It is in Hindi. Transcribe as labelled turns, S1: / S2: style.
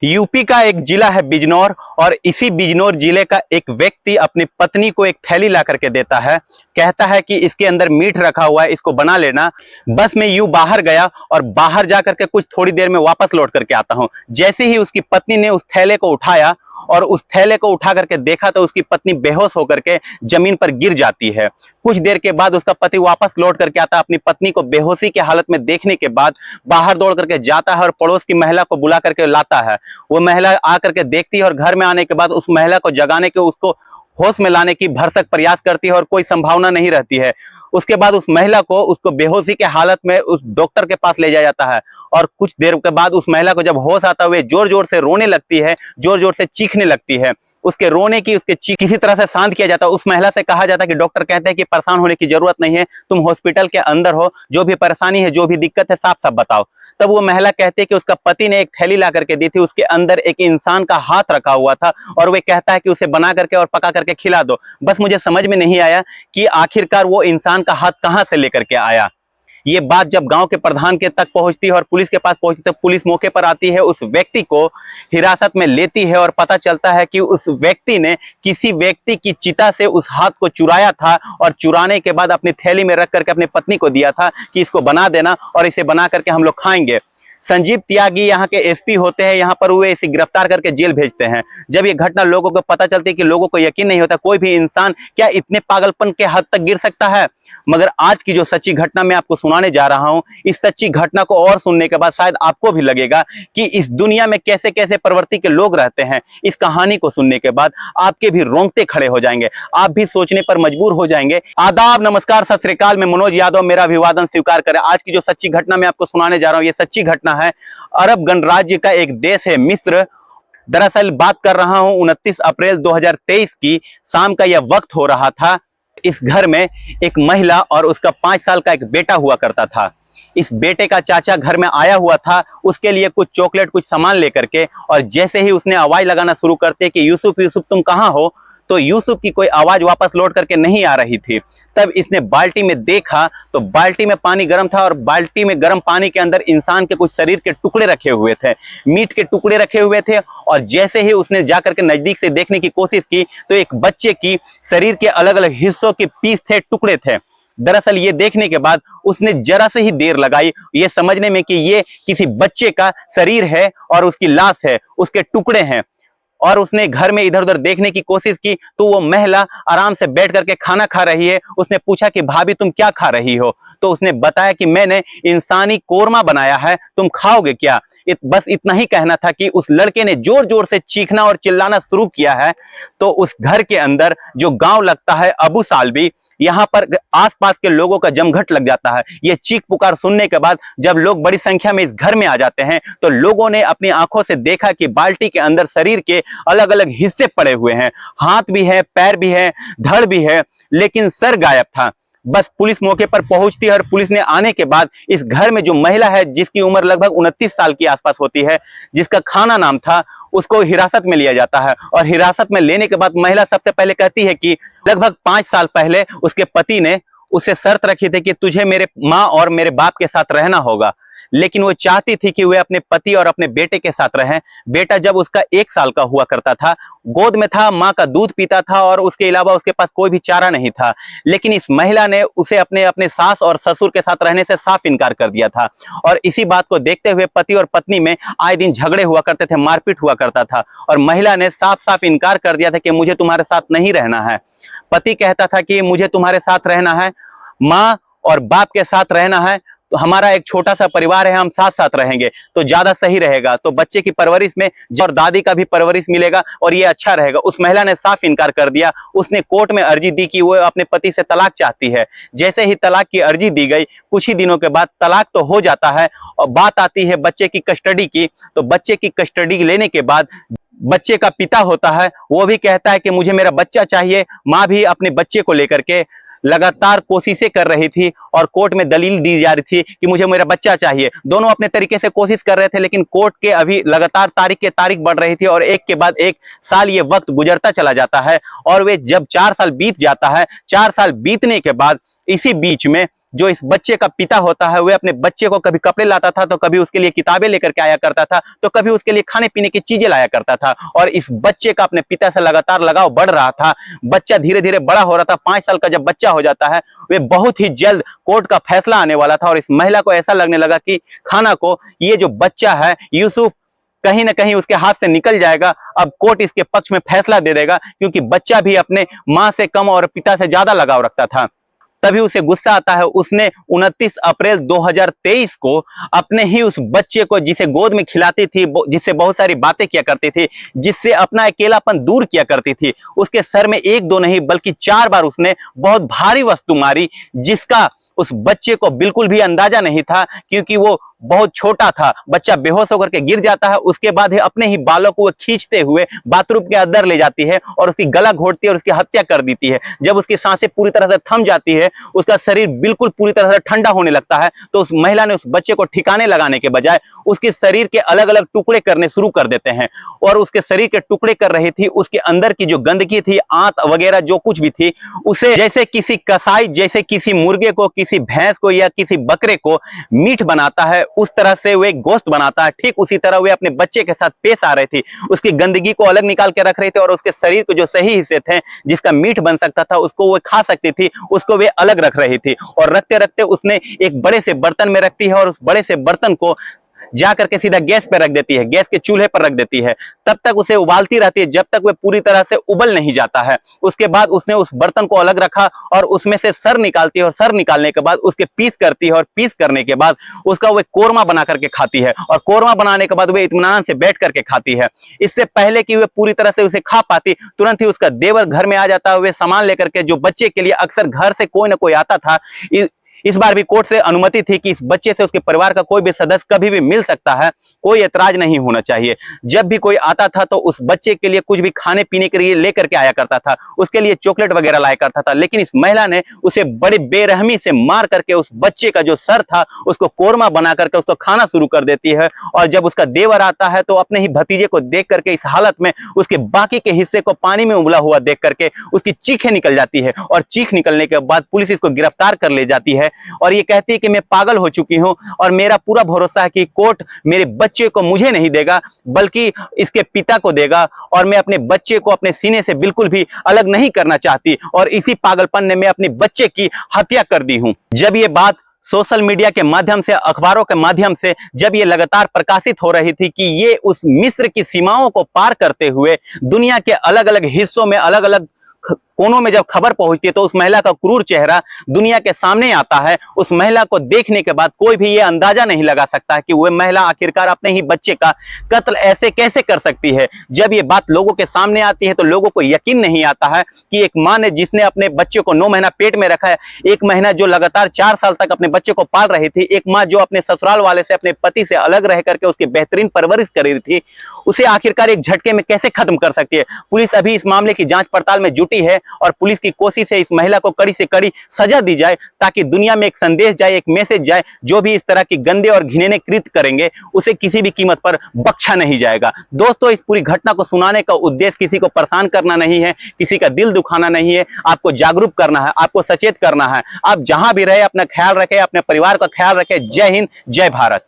S1: यूपी का एक जिला है बिजनौर और इसी बिजनौर जिले का एक व्यक्ति अपनी पत्नी को एक थैली ला करके देता है। कहता है कि इसके अंदर मीट रखा हुआ है, इसको बना लेना। बस मैं यूं बाहर गया और बाहर जा करके कुछ थोड़ी देर में वापस लौट करके आता हूं। जैसे ही उसकी पत्नी ने उस थैले को उठाया और उस थैले को उठा करके देखा तो उसकी पत्नी बेहोश होकर के जमीन पर गिर जाती है। कुछ देर के बाद उसका पति वापस लौट करके आता है। अपनी पत्नी को बेहोशी की हालत में देखने के बाद बाहर दौड़ करके जाता है और पड़ोस की महिला को बुला करके लाता है। वो महिला आकर के देखती है और घर में आने के बाद उस महिला को जगाने के, उसको होश में लाने की भरसक प्रयास करती है और कोई संभावना नहीं रहती है। उसके बाद उस महिला को उसको बेहोशी के हालत में उस डॉक्टर के पास ले जाया जाता है और कुछ देर के बाद उस महिला को जब होश आता है वे जोर जोर से रोने लगती है, जोर जोर से चीखने लगती है। उसके रोने की, उसके चीख किसी तरह से शांत किया जाता है। उस महिला से कहा जाता है कि डॉक्टर कहते हैं कि परेशान होने की जरूरत नहीं है, तुम हॉस्पिटल के अंदर हो, जो भी परेशानी है, जो भी दिक्कत है, साफ साफ बताओ। तब वो महिला कहती है कि उसका पति ने एक थैली ला करके दी थी, उसके अंदर एक इंसान का हाथ रखा हुआ था और वे कहता है कि उसे बना करके और पका करके खिला दो। बस मुझे समझ में नहीं आया कि आखिरकार वो इंसान का हाथ कहां से लेकर के आया। ये बात जब गांव के प्रधान के तक पहुंचती है और पुलिस के पास पहुंचती है, तो पुलिस मौके पर आती है, उस व्यक्ति को हिरासत में लेती है और पता चलता है कि उस व्यक्ति ने किसी व्यक्ति की चिता से उस हाथ को चुराया था और चुराने के बाद अपनी थैली में रख करके अपनी पत्नी को दिया था कि इसको बना देना और इसे बना करके हम लोग खाएंगे। संजीव त्यागी यहाँ के एसपी होते हैं, यहाँ पर वे इसे गिरफ्तार करके जेल भेजते हैं। जब ये घटना लोगों को पता चलती है कि लोगों को यकीन नहीं होता कोई भी इंसान क्या इतने पागलपन के हद तक गिर सकता है। मगर आज की जो सच्ची घटना मैं आपको सुनाने जा रहा हूं, इस सच्ची घटना को और सुनने के बाद शायद आपको भी लगेगा कि इस दुनिया में कैसे कैसे प्रवृत्ति के लोग रहते हैं। इस कहानी को सुनने के बाद आपके भी रोंगटे खड़े हो जाएंगे, आप भी सोचने पर मजबूर हो जाएंगे। आदाब, नमस्कार, सत श्री अकाल। मैं मनोज यादव, मेरा अभिवादन स्वीकार करें। आज की जो सच्ची घटना मैं आपको सुनाने जा रहा हूं, ये सच्ची घटना है अरब गणराज्य का एक देश है मिस्र। दरअसल बात कर रहा हूं 29 अप्रैल 2023 की। शाम का यह वक्त हो रहा था। इस घर में एक महिला और उसका 5 साल का एक बेटा हुआ करता था। इस बेटे का चाचा घर में आया हुआ था, उसके लिए कुछ चॉकलेट, कुछ सामान लेकर के, और जैसे ही उसने आवाज लगाना शुरू करते कि यूसुफ यूसुफ तुम कहां हो, तो यूसुफ की कोई आवाज वापस लौट करके नहीं आ रही थी। तब इसने बाल्टी में देखा तो बाल्टी में पानी गर्म था और बाल्टी में गर्म पानी के अंदर इंसान के कुछ शरीर के टुकड़े रखे हुए थे, मीट के टुकड़े रखे हुए थे। और जैसे ही उसने जाकर के नजदीक से देखने की कोशिश की तो एक बच्चे की शरीर के अलग अलग हिस्सों के पीस थे, टुकड़े थे। दरअसल ये देखने के बाद उसने जरा से ही देर लगाई ये समझने में कि ये किसी बच्चे का शरीर है और उसकी लाश है, उसके टुकड़े हैं। और उसने घर में इधर उधर देखने की कोशिश की तो वो महिला आराम से बैठ करके खाना खा रही है। उसने पूछा कि भाभी तुम क्या खा रही हो, तो उसने बताया कि मैंने इंसानी कोरमा बनाया है, तुम खाओगे क्या। बस इतना ही कहना था कि उस लड़के ने जोर जोर से चीखना और चिल्लाना शुरू किया है। तो उस घर के अंदर जो गांव लगता है अबू सालबी, यहाँ पर आसपास के लोगों का जमघट लग जाता है। ये चीख पुकार सुनने के बाद जब लोग बड़ी संख्या में इस घर में आ जाते हैं तो लोगों ने अपनी आंखों से देखा कि बाल्टी के अंदर शरीर के अलग अलग हिस्से पड़े हुए हैं, हाथ भी है, पैर भी है, धड़ भी है, लेकिन सर गायब था। बस पुलिस मौके पर पहुंचती है और पुलिस ने आने के बाद इस घर में जो महिला है, जिसकी उम्र लगभग 29 साल की आसपास होती है, जिसका खाना नाम था, उसको हिरासत में लिया जाता है। और हिरासत में लेने के बाद महिला सबसे पहले कहती है कि लगभग 5 साल पहले उसके पति ने उससे शर्त रखी थी कि तुझे मेरे माँ और मेरे बाप के साथ रहना होगा, लेकिन वो चाहती थी कि वे अपने पति और अपने बेटे के साथ रहें। बेटा जब उसका 1 साल का हुआ करता था, गोद में था, माँ का दूध पीता था और उसके अलावा उसके पास कोई भी चारा नहीं था। लेकिन इस महिला ने उसे अपने अपने सास और ससुर के साथ रहने से साफ इनकार कर दिया था। और इसी बात को देखते हुए पति और पत्नी में आए दिन झगड़े हुआ करते थे, मारपीट हुआ करता था। और महिला ने साफ साफ इनकार कर दिया था कि मुझे तुम्हारे साथ नहीं रहना है। पति कहता था कि मुझे तुम्हारे साथ रहना है, माँ और बाप के साथ रहना है, तो हमारा एक छोटा सा परिवार है, हम साथ साथ रहेंगे तो ज्यादा सही रहेगा, तो बच्चे की परवरिश में और दादी का भी परवरिश मिलेगा और ये अच्छा रहेगा। उस महिला ने साफ इनकार कर दिया। उसने कोर्ट में अर्जी दी कि वो अपने पति से तलाक चाहती है। जैसे ही तलाक की अर्जी दी गई, कुछ ही दिनों के बाद तलाक तो हो जाता है और बात आती है बच्चे की कस्टडी की। तो बच्चे की कस्टडी लेने के बाद बच्चे का पिता होता है, वो भी कहता है कि मुझे मेरा बच्चा चाहिए। माँ भी अपने बच्चे को लेकर के लगातार कोशिशें कर रही थी और कोर्ट में दलील दी जा रही थी कि मुझे मेरा बच्चा चाहिए। दोनों अपने तरीके से कोशिश कर रहे थे, लेकिन कोर्ट के अभी लगातार तारीख के तारीख बढ़ रही थी और एक के बाद एक साल ये वक्त गुजरता चला जाता है। और वे जब 4 साल बीत जाता है, 4 साल बीतने के बाद इसी बीच में जो इस बच्चे का पिता होता है वह अपने बच्चे को कभी कपड़े लाता था, तो कभी उसके लिए किताबें लेकर के आया करता था, तो कभी उसके लिए खाने पीने की चीजें लाया करता था। और इस बच्चे का अपने पिता से लगातार लगाव बढ़ रहा था। बच्चा धीरे धीरे बड़ा हो रहा था। 5 साल का जब बच्चा हो जाता है, वे बहुत ही जल्द कोर्ट का फैसला आने वाला था और इस महिला को ऐसा लगने लगा कि खाना को ये जो बच्चा है यूसुफ कहीं ना कहीं उसके हाथ से निकल जाएगा। अब कोर्ट इसके पक्ष में फैसला दे देगा, क्योंकि बच्चा भी अपने मां से कम और पिता से ज्यादा लगाव रखता था। तभी उसे गुस्सा आता है। उसने 29 अप्रैल 2023 को अपने ही उस बच्चे को, जिसे गोद में खिलाती थी, जिससे बहुत सारी बातें किया करती थी, जिससे अपना अकेलापन दूर किया करती थी, उसके सर में 1-2 नहीं बल्कि 4 बार उसने बहुत भारी वस्तु मारी, जिसका उस बच्चे को बिल्कुल भी अंदाजा नहीं था, क्योंकि वो बहुत छोटा था। बच्चा बेहोश होकर के गिर जाता है। उसके बाद अपने ही बालों को खींचते हुए बाथरूम के अंदर ले जाती है और उसकी गला घोटती है और उसकी हत्या कर देती है। जब उसकी सांसें पूरी तरह से थम जाती है, उसका शरीर बिल्कुल पूरी तरह से ठंडा होने लगता है, तो उस महिला ने उस बच्चे को ठिकाने लगाने के बजाय उसके शरीर के अलग अलग टुकड़े करने शुरू कर देते हैं। और उसके शरीर के टुकड़े कर रही थी, उसके अंदर की जो गंदगी थी, आंत वगैरह जो कुछ भी थी, उसे जैसे किसी कसाई, जैसे किसी मुर्गे को, किसी भैंस को या किसी बकरे को मीट बनाता है, उस तरह से वे गोश्त बनाता है। ठीक उसी तरह वे अपने बच्चे के साथ पेश आ रहे थे। उसकी गंदगी को अलग निकाल के रख रहे थे और उसके शरीर को जो सही हिस्से थे, जिसका मीट बन सकता था, उसको वो खा सकती थी, उसको वे अलग रख रही थी। और रखते रखते उसने एक बड़े से बर्तन में रखती है और उस बड़े से बर्तन को जा करके सीधा गैस पे रख देती है, गैस के चूल्हे पर रख देती है। तब तक उसे उबालती रहती है जब तक वह पूरी तरह से उबल नहीं जाता है। उसके बाद उसने उस बर्तन को अलग रखा और उसमें से सर निकालती है और सर निकालने के बाद उसके पीस करती है और पीस करने के बाद उसका वह कोरमा बना करके खाती है। और कोरमा बनाने के बाद वह इत्मीनान से बैठ करके खाती है। इससे पहले कि वह पूरी तरह से उसे खा पाती, तुरंत ही उसका देवर घर में आ जाता है। वे सामान लेकर के, जो बच्चे के लिए अक्सर घर से कोई ना कोई आता था, इस बार भी कोर्ट से अनुमति थी कि इस बच्चे से उसके परिवार का कोई भी सदस्य कभी भी मिल सकता है, कोई ऐतराज नहीं होना चाहिए। जब भी कोई आता था तो उस बच्चे के लिए कुछ भी खाने पीने के लिए लेकर के आया करता था, उसके लिए चॉकलेट वगैरह लाया करता था। लेकिन इस महिला ने उसे बड़ी बेरहमी से मार करके उस बच्चे का जो सर था उसको कोरमा बना करके उसको खाना शुरू कर देती है। और जब उसका देवर आता है तो अपने ही भतीजे को देख करके इस हालत में उसके बाकी के हिस्से को पानी में उबला हुआ देख करके उसकी चीखें निकल जाती है। और चीख निकलने के बाद पुलिस इसको गिरफ्तार कर ले जाती है और ये कहती है कि मैं पागल हो चुकी हूं और मेरा पूरा भरोसा है कि कोर्ट मेरे बच्चे को मुझे नहीं देगा बल्कि इसके पिता को देगा। और मैं अपने बच्चे को अपने सीने से बिल्कुल भी अलग नहीं करना चाहती और इसी पागलपन ने मैं अपने बच्चे की हत्या कर दी हूं। जब ये बात सोशल मीडिया के माध्यम से, अखबारों के माध्यम से जब ये लगातार प्रकाशित हो रही थी कि ये उस मिस्र की सीमाओं को पार करते हुए दुनिया के अलग अलग हिस्सों में, अलग अलग कोनों में जब खबर पहुंचती है तो उस महिला का क्रूर चेहरा दुनिया के सामने आता है। उस महिला को देखने के बाद कोई भी ये अंदाजा नहीं लगा सकता है कि वह महिला आखिरकार अपने ही बच्चे का कत्ल ऐसे कैसे कर सकती है। जब ये बात लोगों के सामने आती है तो लोगों को यकीन नहीं आता है कि एक मां ने, जिसने अपने बच्चे को 9 महीना पेट में रखा है, 1 महीना जो लगातार 4 साल तक अपने बच्चे को पाल रही थी, एक मां जो अपने ससुराल वाले से, अपने पति से अलग रह करके उसकी बेहतरीन परवरिश कर रही थी, उसे आखिरकार एक झटके में कैसे खत्म कर सकती है। पुलिस अभी इस मामले की जांच पड़ताल में जुटी है और पुलिस की कोशिश है इस महिला को कड़ी से कड़ी सजा दी जाए, ताकि दुनिया में एक संदेश जाए, एक मैसेज जाए, जो भी इस तरह की गंदे और घिनौने कृत्य करेंगे उसे किसी भी कीमत पर बख्शा नहीं जाएगा। दोस्तों, इस पूरी घटना को सुनाने का उद्देश्य किसी को परेशान करना नहीं है, किसी का दिल दुखाना नहीं है, आपको जागरूक करना है, आपको सचेत करना है। आप जहां भी रहे अपना ख्याल रखें, अपने परिवार का ख्याल रखें। जय हिंद, जय भारत।